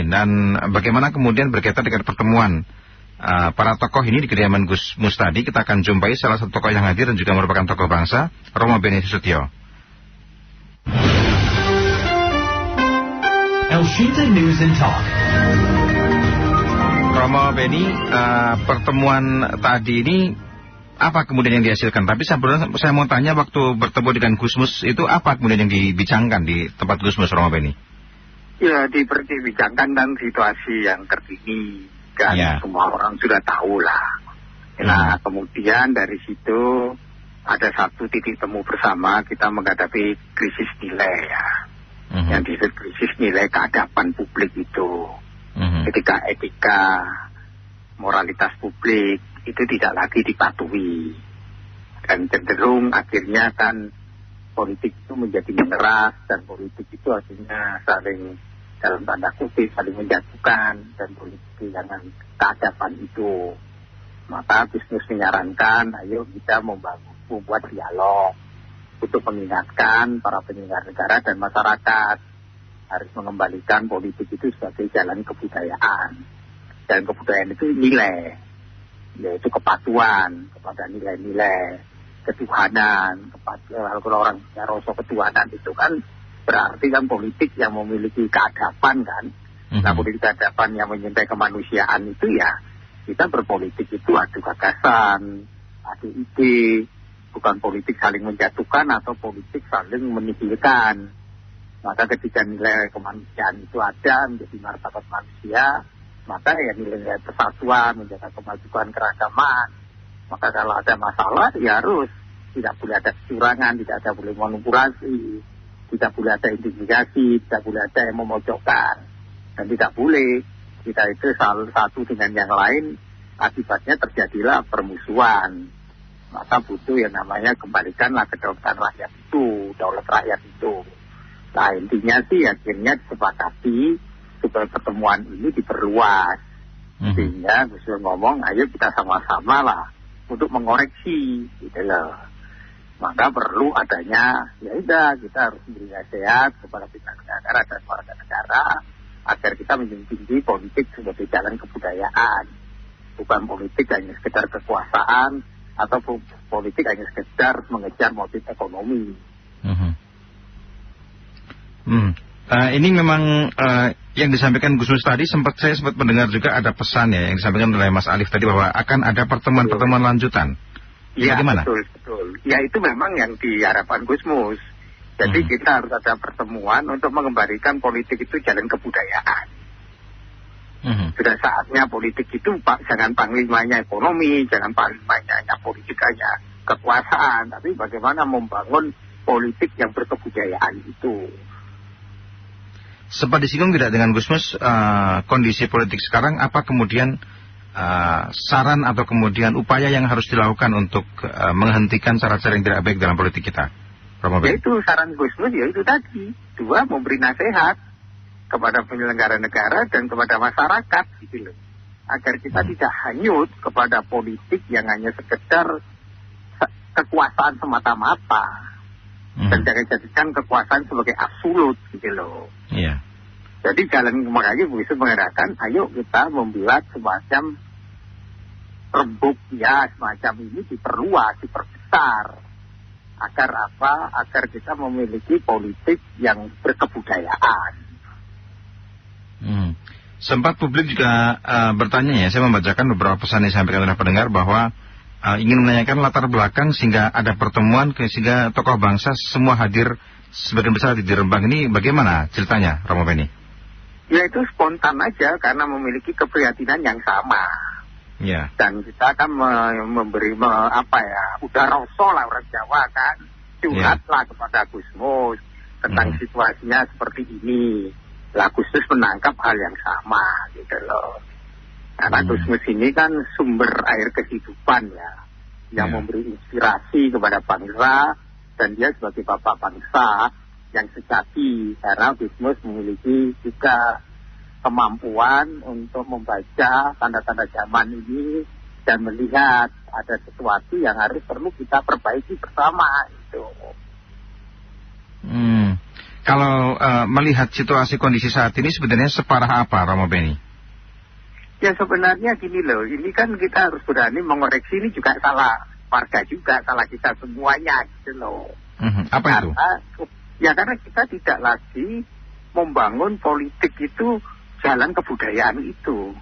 Dan bagaimana kemudian berkaitan dengan pertemuan para tokoh ini di kediaman Gus Mus tadi, kita akan jumpai salah satu tokoh yang hadir dan juga merupakan tokoh bangsa, Romo Beni Susutyo. Elshita News and Talk. Romo Beni, pertemuan tadi ini apa kemudian yang dihasilkan? Tapi saya mau tanya, waktu bertemu dengan Gus Mus itu apa kemudian yang dibincangkan di tempat Gus Mus, Romo Beni? Ya, diperbincangkan dan situasi yang terkini. Kan semua orang sudah tahu lah. Nah, kemudian dari situ ada satu titik temu bersama, kita menghadapi krisis nilai ya. Yang disebut krisis nilai keadaban publik itu. Ketika etika, moralitas publik itu tidak lagi dipatuhi. Dan cenderung akhirnya kan politik itu menjadi meneras, dan politik itu artinya saling, dalam tanda kutip, saling menjatuhkan, dan politik kehilangan keadaban itu. Maka Gus Mus menyarankan, ayo kita membuat dialog untuk mengingatkan para penyelenggara negara dan masyarakat harus mengembalikan politik itu sebagai jalan kebudayaan. Dan kebudayaan itu nilai, yaitu kepatuhan kepada nilai-nilai ketuhanan. Kalau orang rasa ketuhanan itu kan berarti kan politik yang memiliki keadaban kan. Nah, politik keadaban yang menyintai kemanusiaan itu ya, kita berpolitik itu adu gagasan, adu ide, bukan politik saling menjatuhkan atau politik saling menihilkan. Maka ketika nilai kemanusiaan itu ada, menjadi martabat manusia, maka ya nilai persatuan, menjaga kemajuan keragaman. Maka kalau ada masalah ya harus, tidak boleh ada kecurangan, tidak boleh manipulasi, tidak boleh ada intimidasi, tidak boleh ada yang memojokkan. Dan tidak boleh kita itu salah satu dengan yang lain, akibatnya terjadilah permusuhan. Maka butuh yang namanya kembalikanlah kedaulatan rakyat itu, daulat rakyat itu. Nah, intinya sih akhirnya disepakati supaya pertemuan ini diperluas. Sehingga Gus Dur ngomong, ayo kita sama-sama lah untuk mengoreksi gitu loh. Maka perlu adanya, ya udah, kita harus memberi nasihat kepada pimpinan negara dan warga negara agar kita menjunjung politik sebagai jalan kebudayaan, bukan politik hanya sekedar kekuasaan atau politik hanya sekedar mengejar motif ekonomi. Ini memang yang disampaikan Gus Mus tadi, saya sempat mendengar juga ada pesan ya yang disampaikan oleh Mas Alif tadi bahwa akan ada pertemuan-pertemuan lanjutan. Ya, bagaimana? Betul. Ya, itu memang yang diharapkan Gus Mus. Jadi kita harus ada pertemuan untuk mengembalikan politik itu jalan kebudayaan. Sudah saatnya politik itu jangan panglimanya ekonomi, jangan panglimanya politik hanya kekuasaan, tapi bagaimana membangun politik yang berkebudayaan itu. Sempat disinggung tidak dengan Gus Mus kondisi politik sekarang, apa kemudian saran atau kemudian upaya yang harus dilakukan untuk menghentikan cara-cara yang tidak baik dalam politik kita? Yaitu saran Gus Mus, yaitu tadi. 2, memberi nasihat kepada penyelenggara negara dan kepada masyarakat gitu loh. Agar kita tidak hanyut kepada politik yang hanya sekedar kekuasaan semata-mata. Dan jangan jadikan kekuasaan sebagai absolut gitu loh. Iya. Jadi jalan makanya bisa mengatakan, ayo kita membuat semacam rembuk ya, semacam ini diperluas, diperbesar. Agar apa? Agar kita memiliki politik yang berkebudayaan. Sempat publik juga bertanya ya, saya membacakan beberapa pesan yang disampaikan oleh pendengar bahwa ingin menanyakan latar belakang sehingga ada pertemuan sehingga tokoh bangsa semua hadir sebagian besar di Rembang. Ini bagaimana ceritanya, Romo Beni? Ya, itu spontan aja karena memiliki keprihatinan yang sama. Ya. Dan kita akan memberi udah rosol lah orang Jawa kan, curhatlah kepada Gus Mus tentang situasinya seperti ini. Lah Gus Mus menangkap hal yang sama gitu loh. Karena Gus Mus ini kan sumber air kehidupan ya, yang memberi inspirasi kepada bangsa, dan dia sebagai bapak bangsa yang sejati, karena Gus Mus memiliki juga kemampuan untuk membaca tanda-tanda zaman ini dan melihat ada sesuatu yang perlu kita perbaiki bersama itu. Kalau melihat situasi kondisi saat ini sebenarnya separah apa, Romo Beni? Ya sebenarnya gini loh, ini kan kita harus berani mengoreksi, ini juga salah warga juga, salah kita semuanya gitu loh. Apa itu? Karena kita tidak lagi membangun politik itu jalan kebudayaan itu.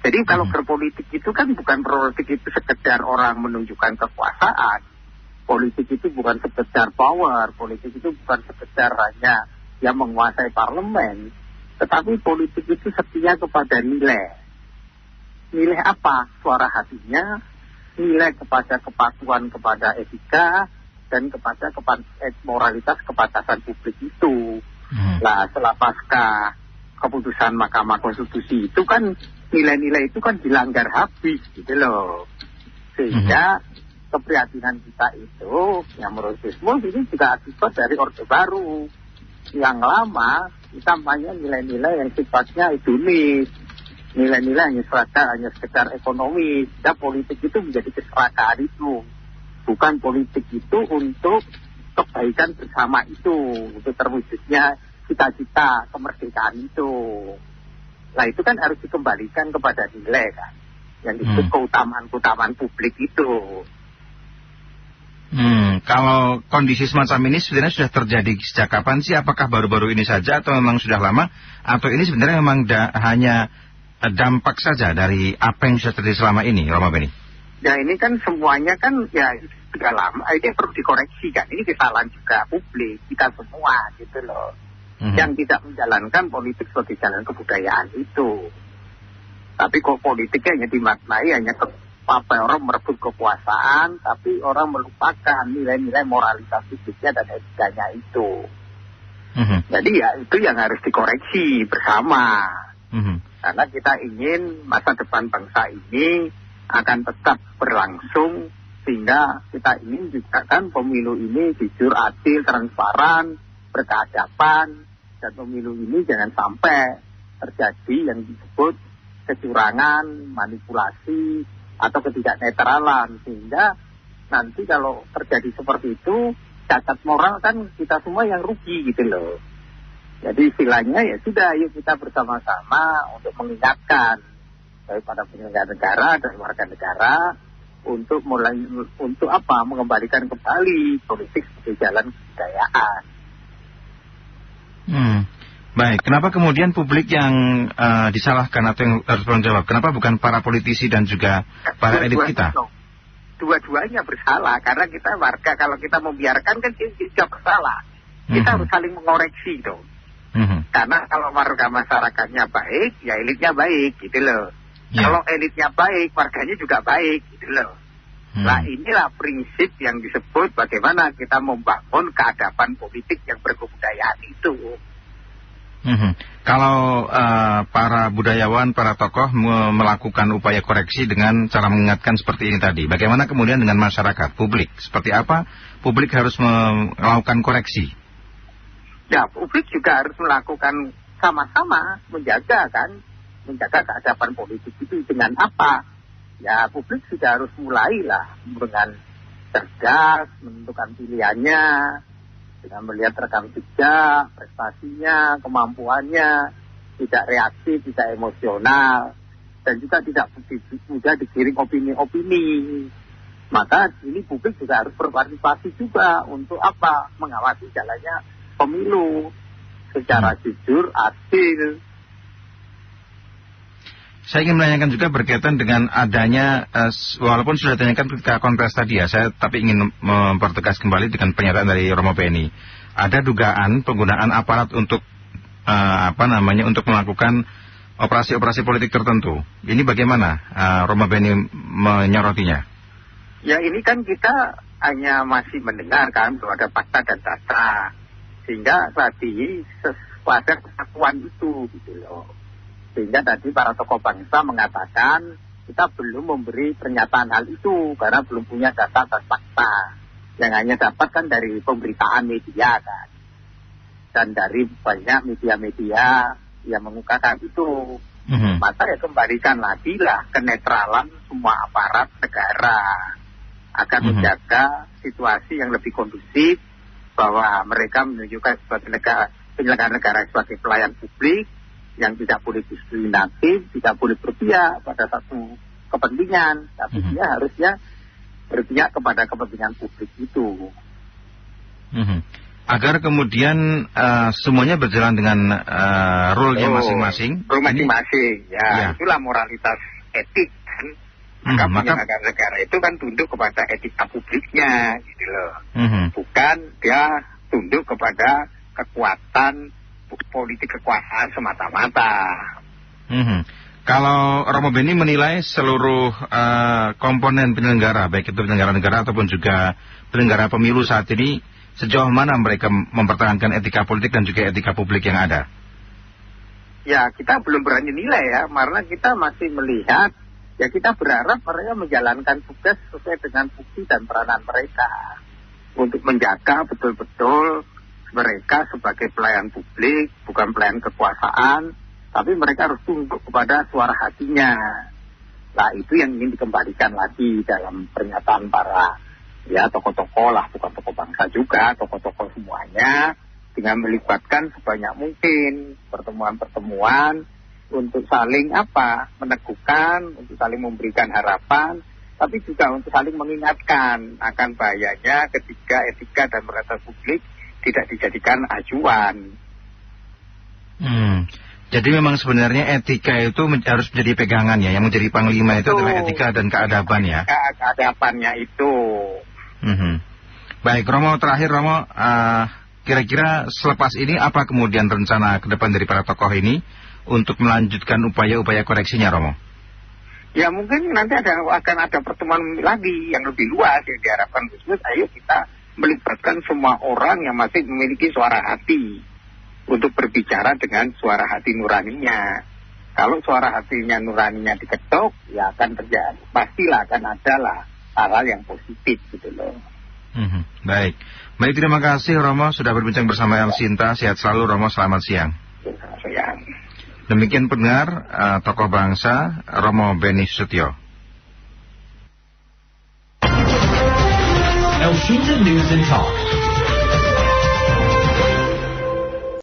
Jadi kalau berpolitik itu kan bukan politik itu sekedar orang menunjukkan kekuasaan. Politik itu bukan sekedar power, politik itu bukan sekedar hanya yang menguasai parlemen, tetapi politik itu setia kepada nilai. Nilai apa? Suara hatinya, nilai kepada kepatuhan kepada etika, dan kepada moralitas kepantasan publik itu. Nah, setelah pasca keputusan Mahkamah Konstitusi itu kan nilai-nilai itu kan dilanggar habis gitu loh. Sehingga keprihatinan kita itu, yang menurut Gusmus ini juga akibat dari Orde Baru. Yang lama, kita banyak nilai-nilai yang sifatnya hedonis, nilai-nilai yang hanya sekedar ekonomi. Dan politik itu menjadi keserakaan itu. Bukan politik itu untuk kebaikan bersama itu, untuk terwujudnya cita-cita kemerdekaan itu. Nah itu kan harus dikembalikan kepada nilai kan, yang disebut keutamaan publik itu. Kalau kondisi semacam ini sebenarnya sudah terjadi sejak kapan sih? Apakah baru-baru ini saja atau memang sudah lama? Atau ini sebenarnya memang hanya dampak saja dari apa yang sudah terjadi selama ini, Romo Beni? Ya ini kan semuanya kan ya sudah lama, ini perlu dikoreksi kan. Ini kesalahan juga publik, kita semua gitu loh. Yang tidak menjalankan politik sebagai jalan kebudayaan itu. Tapi kok politiknya hanya dimaknai hanya orang merebut kekuasaan, tapi orang melupakan nilai-nilai moralitas hidupnya dan etikanya itu. Jadi ya itu yang harus dikoreksi bersama. Karena kita ingin masa depan bangsa ini akan tetap berlangsung, sehingga kita ingin juga kan pemilu ini jujur, adil, transparan, berkeadaban, dan pemilu ini jangan sampai terjadi yang disebut kecurangan, manipulasi, atau ketidaknetralan, sehingga nanti kalau terjadi seperti itu cacat moral kan kita semua yang rugi gitu loh. Jadi istilahnya ya sudah, yuk kita bersama-sama untuk mengingatkan daripada penyelenggara negara dan warga negara untuk mengembalikan kembali politik sebagai jalan kebudayaan. Baik, kenapa kemudian publik yang disalahkan atau yang harus bertanggung jawab? Kenapa bukan para politisi dan juga para elit kita? Dua-duanya bersalah, karena kita warga, kalau kita membiarkan kan kita bersalah. Kita harus saling mengoreksi dong. Karena kalau warga masyarakatnya baik, ya elitnya baik gitu loh. Kalau elitnya baik, warganya juga baik gitu loh. Nah inilah prinsip yang disebut bagaimana kita membangun keadaban politik yang berkebudayaan itu. Kalau para budayawan, para tokoh melakukan upaya koreksi dengan cara mengingatkan seperti ini tadi, bagaimana kemudian dengan masyarakat, publik? Seperti apa publik harus melakukan koreksi? Ya, publik juga harus melakukan sama-sama menjaga keadaban politik itu dengan apa? Ya, publik sudah harus mulailah dengan cerdas menentukan pilihannya, dengan melihat rekam jejak, prestasinya, kemampuannya, tidak reaktif, tidak emosional, dan juga tidak mudah digiring opini-opini. Maka ini publik juga harus berpartisipasi juga untuk apa? Mengawasi jalannya pemilu secara jujur, adil. Saya ingin menanyakan juga berkaitan dengan adanya, walaupun sudah ditanyakan ketika kontes tadi ya, saya tapi ingin mempertegas kembali dengan pernyataan dari Romo Beni. Ada dugaan penggunaan aparat untuk untuk melakukan operasi-operasi politik tertentu. Ini bagaimana Romo Beni menyorotinya? Ya ini kan kita hanya masih mendengar kan bahwa ada fakta dan data, sehingga tadi pada kesatuan itu gitu loh. Sehingga tadi para tokoh bangsa mengatakan kita belum memberi pernyataan hal itu karena belum punya data dan fakta. Yang hanya dapat kan dari pemberitaan media kan. Dan dari banyak media-media yang mengungkapkan itu. Maka ya kembalikan lagi lah kenetralan semua aparat negara agar menjaga situasi yang lebih kondusif, bahwa mereka menunjukkan sebagai penyelenggara negara sebagai pelayan publik yang tidak boleh diskriminatif, tidak boleh berpihak pada satu kepentingan, tapi dia harusnya berpihak kepada kepentingan publik itu. Agar kemudian semuanya berjalan dengan rule-nya masing-masing. Rule masing-masing, ya. Itulah moralitas etik kan. Maka penyelenggara negara itu kan tunduk kepada etika publiknya, gitu loh. Bukan dia tunduk kepada kekuatan politik kekuasaan semata-mata. Kalau Romo Beni menilai seluruh komponen penyelenggara, baik itu penyelenggara negara ataupun juga penyelenggara pemilu saat ini, sejauh mana mereka mempertahankan etika politik dan juga etika publik yang ada? Ya, kita belum berani nilai ya, karena kita masih melihat, ya kita berharap mereka menjalankan tugas sesuai dengan fungsi dan peranan mereka. Untuk menjaga betul-betul mereka sebagai pelayan publik, bukan pelayan kekuasaan, tapi mereka harus tunduk kepada suara hatinya. Nah, itu yang ingin dikembalikan lagi dalam pernyataan para tokoh-tokoh lah, bukan tokoh bangsa juga, tokoh-tokoh semuanya, dengan melibatkan sebanyak mungkin pertemuan-pertemuan untuk saling meneguhkan, untuk saling memberikan harapan, tapi juga untuk saling mengingatkan akan bahayanya ketika etika dan moralitas publik tidak dijadikan acuan. Jadi memang sebenarnya etika itu harus menjadi pegangan ya, yang menjadi panglima itu adalah etika dan keadaban ya. Keadabannya itu. Baik, Romo, terakhir Romo, kira-kira selepas ini apa kemudian rencana ke depan dari para tokoh ini untuk melanjutkan upaya-upaya koreksinya, Romo? Ya mungkin nanti akan ada pertemuan lagi yang lebih luas yang diharapkan khusus. Ayo kita melibatkan semua orang yang masih memiliki suara hati untuk berbicara dengan suara hati nuraninya. Kalau suara hatinya nuraninya diketuk, ya akan terjadi, pastilah akan ada lah hal-hal yang positif gitu loh. Baik, terima kasih Romo sudah berbincang bersama El Sinta. Sehat selalu Romo, selamat siang. Siang. Demikian pendengar tokoh bangsa Romo Beni Sutio. El Sinta News and Talk.